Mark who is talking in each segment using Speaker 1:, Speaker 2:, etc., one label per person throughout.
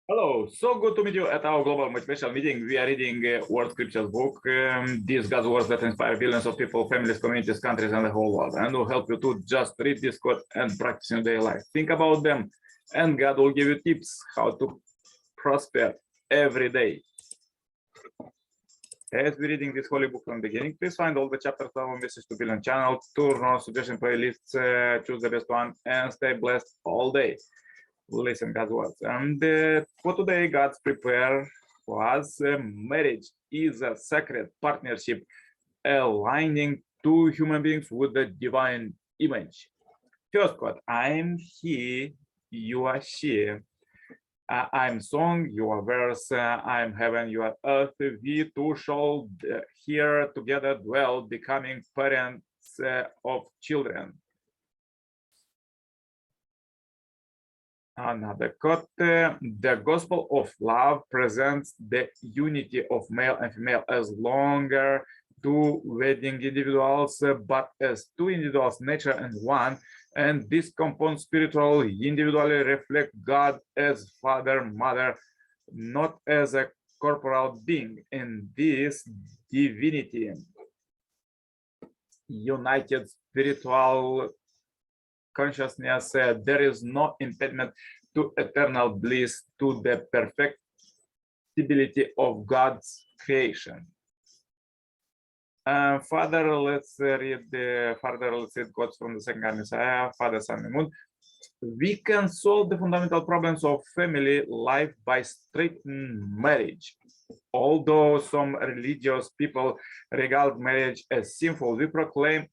Speaker 1: Hello, so good to meet you at our global motivational meeting. We are reading World Scriptures book. These God's words that inspire billions of people, families, communities, countries, and the whole world. And will help you to just read this quote and practice in your daily life. Think about them, and God will give you tips how to prosper every day. As we're reading this holy book from the beginning, please find all the chapters on our Message to Billion channel, turn on suggestion playlists, choose the best one, and stay blessed all day. Listen God's words. And for today, God's prepare for us. Marriage is a sacred partnership aligning two human beings with the divine image. First quote, I'm he, you are she. I'm song, you are verse, I'm heaven, you are earth. We two shall here together dwell, becoming parents of children. Another quote, the gospel of love presents the unity of male and female as longer two wedding individuals, but as two individuals, nature and one, and this compound spiritual individually reflect God as father, mother, not as a corporal being. In this divinity, united spiritual consciousness, there is no impediment to eternal bliss, to the perfectibility of God's creation. Father, let's read quotes from the second Messiah, Father, Son, and Moon. We can solve the fundamental problems of family life by straightening marriage. Although some religious people regard marriage as sinful, we proclaim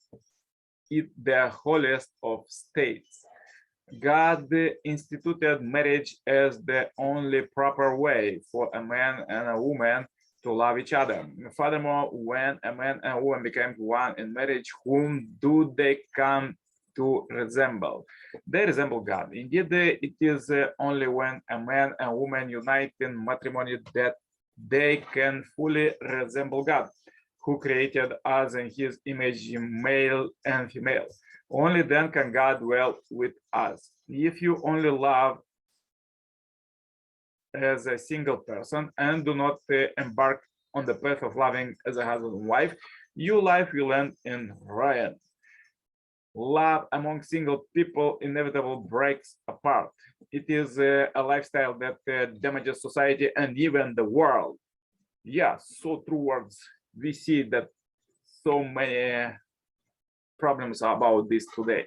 Speaker 1: it the holiest of states. God instituted marriage as the only proper way for a man and a woman to love each other. Furthermore, when a man and a woman became one in marriage, whom do they come to resemble? They resemble God. Indeed, it is only when a man and woman unite in matrimony that they can fully resemble God, who created us in his image, male and female. Only then can God dwell with us. If you only love as a single person and do not embark on the path of loving as a husband and wife, your life will end in ruin. Love among single people inevitably breaks apart. It is a lifestyle that damages society and even the world. Yeah, so true words. We see that so many problems about this today.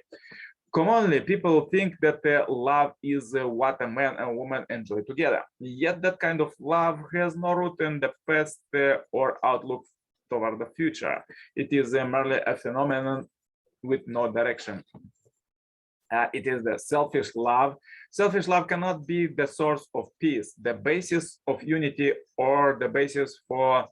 Speaker 1: Commonly, people think that love is what a man and woman enjoy together. Yet that kind of love has no root in the past or outlook toward the future. It is merely a phenomenon with no direction. It is the selfish love. Selfish love cannot be the source of peace, the basis of unity, or the basis for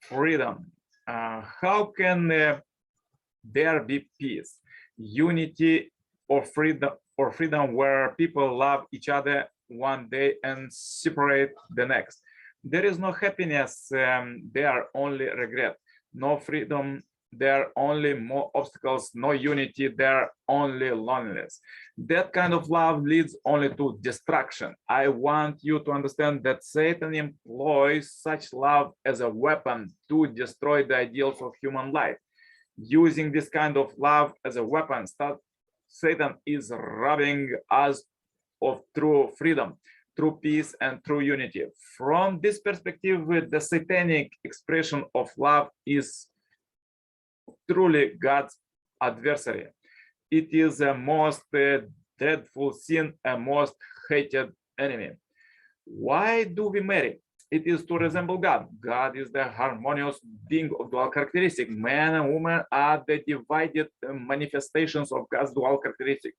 Speaker 1: freedom. How can there be peace, unity, or freedom where people love each other one day and separate the next? There is no happiness, there are only regret. No freedom, there are only more obstacles. No unity, there are only loneliness. That kind of love leads only to destruction. I want you to understand that Satan employs such love as a weapon to destroy the ideals of human life. Using this kind of love as a weapon, Satan is robbing us of true freedom, true peace, and true unity. From this perspective, the satanic expression of love is truly God's adversary. It is a most dreadful sin, a most hated enemy. Why do we marry? It is to resemble God. God is the harmonious being of dual characteristic. Man and woman are the divided manifestations of God's dual characteristic.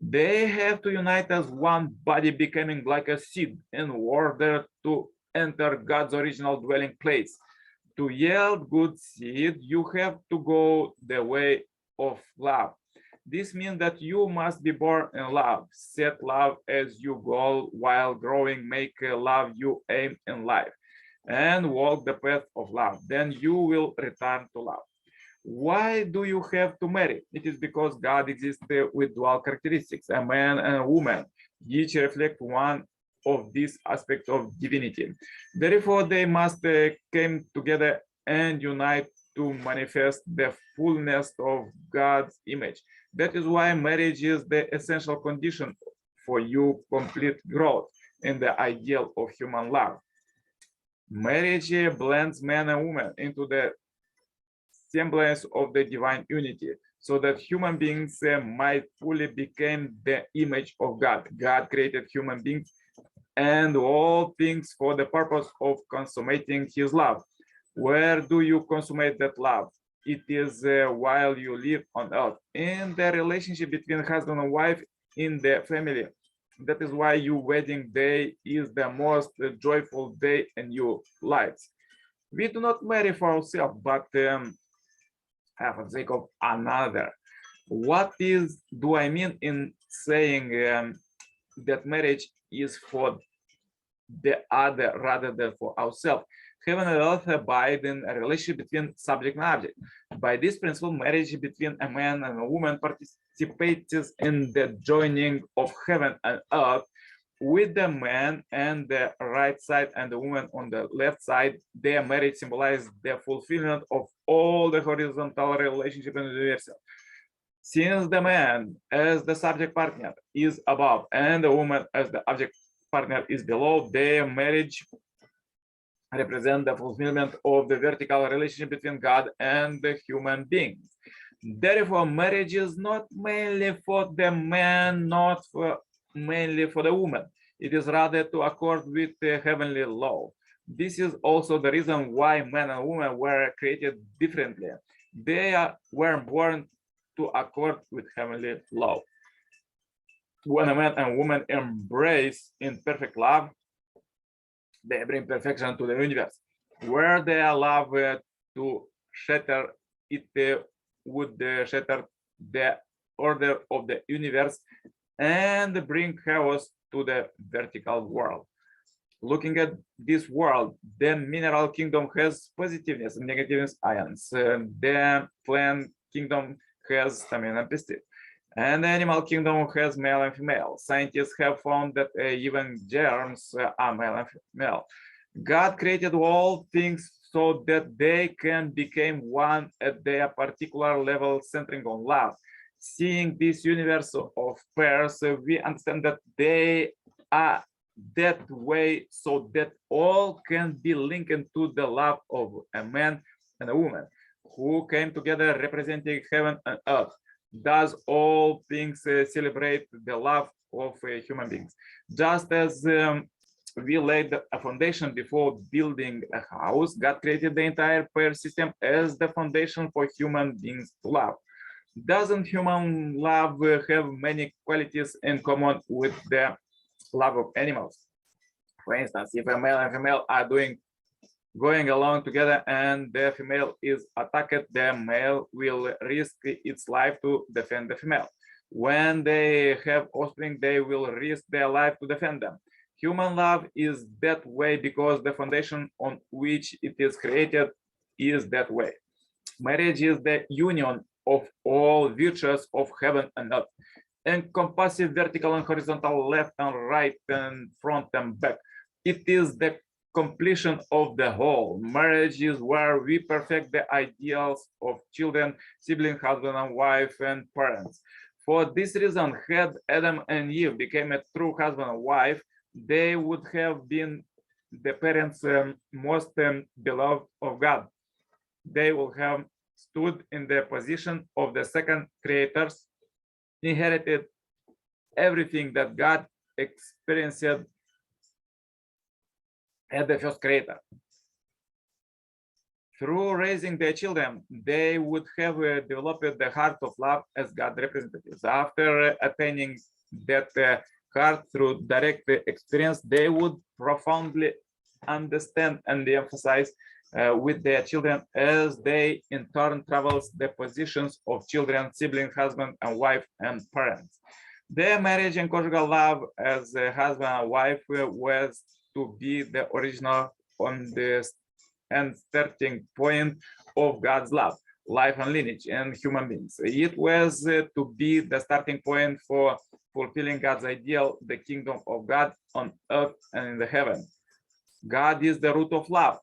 Speaker 1: They have to unite as one body, becoming like a seed in order to enter God's original dwelling place. To yield good seed, you have to go the way of love. This means that you must be born in love, set love as your goal while growing, make love your aim in life, and walk the path of love. Then you will return to love. Why do you have to marry? It is because God exists with dual characteristics, a man and a woman. Each reflect one of this aspect of divinity. Therefore, they must come together and unite to manifest the fullness of God's image. That is why marriage is the essential condition for your complete growth in the ideal of human love. Marriage blends man and woman into the semblance of the divine unity, so that human beings might fully become the image of God. God created human beings and all things for the purpose of consummating his love. Where do you consummate that love? It is while you live on earth, in the relationship between husband and wife, in the family. That is why your wedding day is the most joyful day in your lives. We do not marry for ourselves, but for the sake of another. What do I mean in saying that marriage is for the other rather than for ourselves? Heaven and earth abide in a relationship between subject and object. By this principle, marriage between a man and a woman participates in the joining of heaven and earth, with the man on the right side and the woman on the left side. Their marriage symbolizes the fulfillment of all the horizontal relationship in the universe. Since the man as the subject partner is above and the woman as the object partner is below, their marriage represent the fulfillment of the vertical relationship between God and the human beings. Therefore, marriage is not mainly for the man, not mainly for the woman. It is rather to accord with the heavenly law. This is also the reason why men and women were created differently. They were born to accord with heavenly law. When a man and woman embrace in perfect love, they bring perfection to the universe. Where they allow to shatter, it would shatter the order of the universe and bring chaos to the vertical world. Looking at this world, the mineral kingdom has positiveness and negativeness ions. The plant kingdom has stamina and pesticide. And the animal kingdom has male and female. Scientists have found that even germs are male and female. God created all things so that they can become one at their particular level, centering on love. Seeing this universe of pairs, we understand that they are that way so that all can be linked to the love of a man and a woman who came together representing heaven and earth. Thus, all things celebrate the love of human beings. Just as we laid a foundation before building a house, God created the entire pair system as the foundation for human beings to love. Doesn't human love have many qualities in common with the love of animals? For instance, if a male and female are going along together and the female is attacked, the male will risk its life to defend the female. When they have offspring, they will risk their life to defend them. Human love is that way because the foundation on which it is created is that way. Marriage is the union of all virtues of heaven and earth, encompassing vertical and horizontal, left and right, and front and back. It is the completion of the whole. Marriage is where we perfect the ideals of children, sibling, husband and wife, and parents. For this reason, had Adam and Eve became a true husband and wife, they would have been the parents most beloved of God. They will have stood in the position of the second creators, inherited everything that God experienced as the first creator. Through raising their children, they would have developed the heart of love as God representatives. After attaining that heart through direct experience, they would profoundly understand and emphasize with their children as they in turn travels the positions of children, sibling, husband and wife, and parents. Their marriage and conjugal love as a husband and wife was to be the original on the and starting point of God's love, life and lineage, and human beings. It was to be the starting point for fulfilling God's ideal, the kingdom of God on earth and in the heaven. God is the root of love,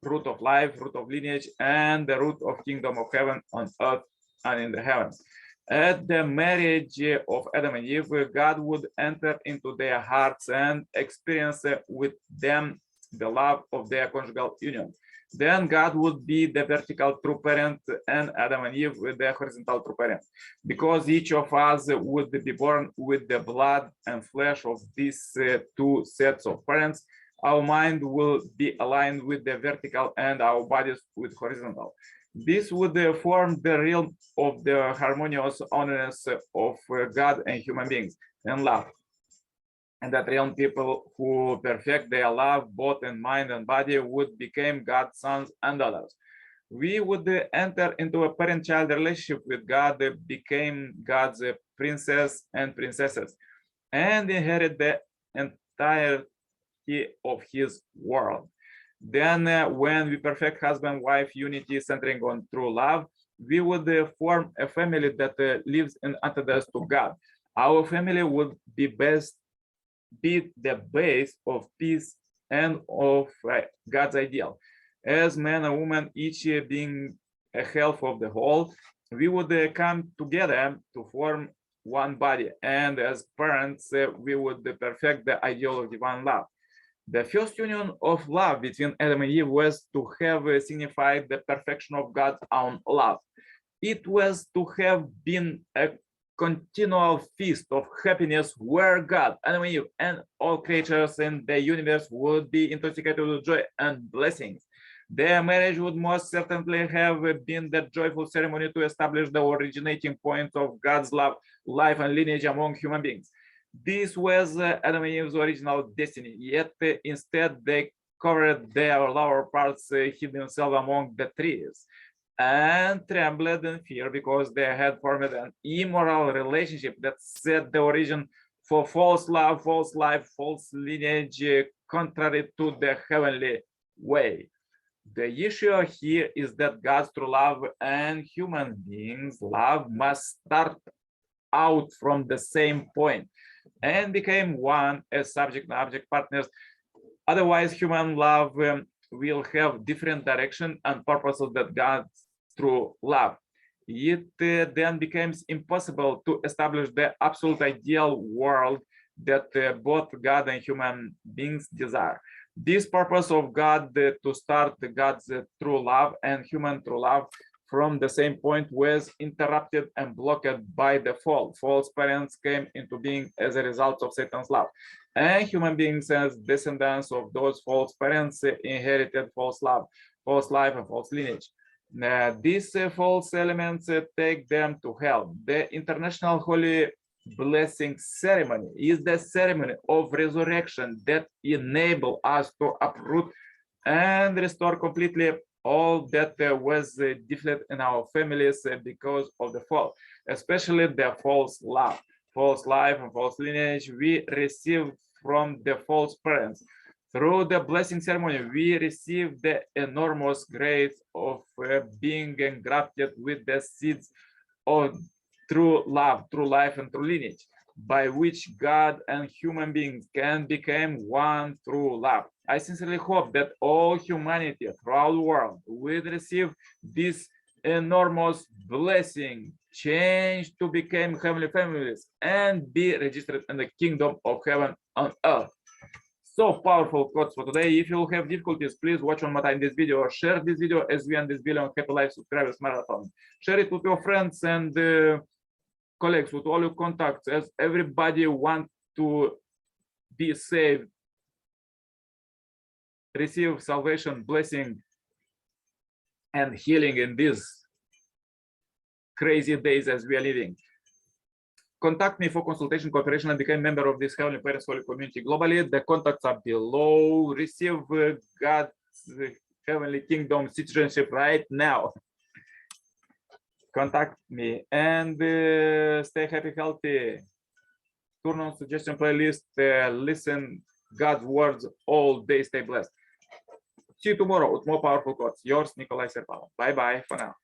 Speaker 1: root of life, root of lineage, and the root of kingdom of heaven on earth and in the heavens. At the marriage of Adam and Eve, God would enter into their hearts and experience with them the love of their conjugal union. Then God would be the vertical true parent and Adam and Eve with the horizontal true parent. Because each of us would be born with the blood and flesh of these two sets of parents, our mind will be aligned with the vertical and our bodies with horizontal. This would form the realm of the harmonious oneness of God and human beings and love. And that realm, people who perfect their love, both in mind and body, would become God's sons and daughters. We would enter into a parent-child relationship with God, became God's princess and princesses, and inherit the entirety of his world. Then when we perfect husband-wife unity centering on true love, we would form a family that lives in antithesis to God. Our family would be the base of peace and of God's ideal. As man and woman, each being a half of the whole, we would come together to form one body. And as parents, we would perfect the ideal of divine love. The first union of love between Adam and Eve was to have signified the perfection of God's own love. It was to have been a continual feast of happiness where God, Adam and Eve, and all creatures in the universe would be intoxicated with joy and blessings. Their marriage would most certainly have been the joyful ceremony to establish the originating point of God's love, life, and lineage among human beings. This was Adam and Eve's original destiny, yet instead they covered their lower parts, hid themselves among the trees, and trembled in fear because they had formed an immoral relationship that set the origin for false love, false life, false lineage, contrary to the heavenly way. The issue here is that God's true love and human beings' love must start out from the same point and became one as subject and object partners. Otherwise, human love will have different direction and purposes than God's true love. It then becomes impossible to establish the absolute ideal world that both God and human beings desire. This purpose of God to start God's true love and human true love from the same point was interrupted and blocked by the fall. False parents came into being as a result of Satan's love. And human beings as descendants of those false parents inherited false love, false life, and false lineage. These false elements take them to hell. The International Holy Blessing Ceremony is the ceremony of resurrection that enables us to uproot and restore completely all that was deflated in our families because of the fall, especially the false love, false life, and false lineage we received from the false parents. Through the blessing ceremony, we receive the enormous grace of being engrafted with the seeds of true love, true life, and true lineage, by which God and human beings can become one through love. I sincerely hope that all humanity throughout the world will receive this enormous blessing, change to become heavenly families, and be registered in the kingdom of heaven on earth. So powerful quotes for today. If you have difficulties, please watch one more time this video or share this video as we end this billion happy life subscribers marathon. Share it with your friends and colleagues, with all your contacts, as everybody wants to be saved, receive salvation, blessing, and healing in these crazy days as we are living. Contact me for consultation, cooperation, and become a member of this Heavenly Parents Holy Community globally. The contacts are below. Receive God's Heavenly Kingdom citizenship right now. Contact me and stay happy, healthy. Turn on suggestion playlist. Listen God's words all day. Stay blessed. See you tomorrow with more powerful quotes. Yours, Nicolae Cirpala. Bye bye for now.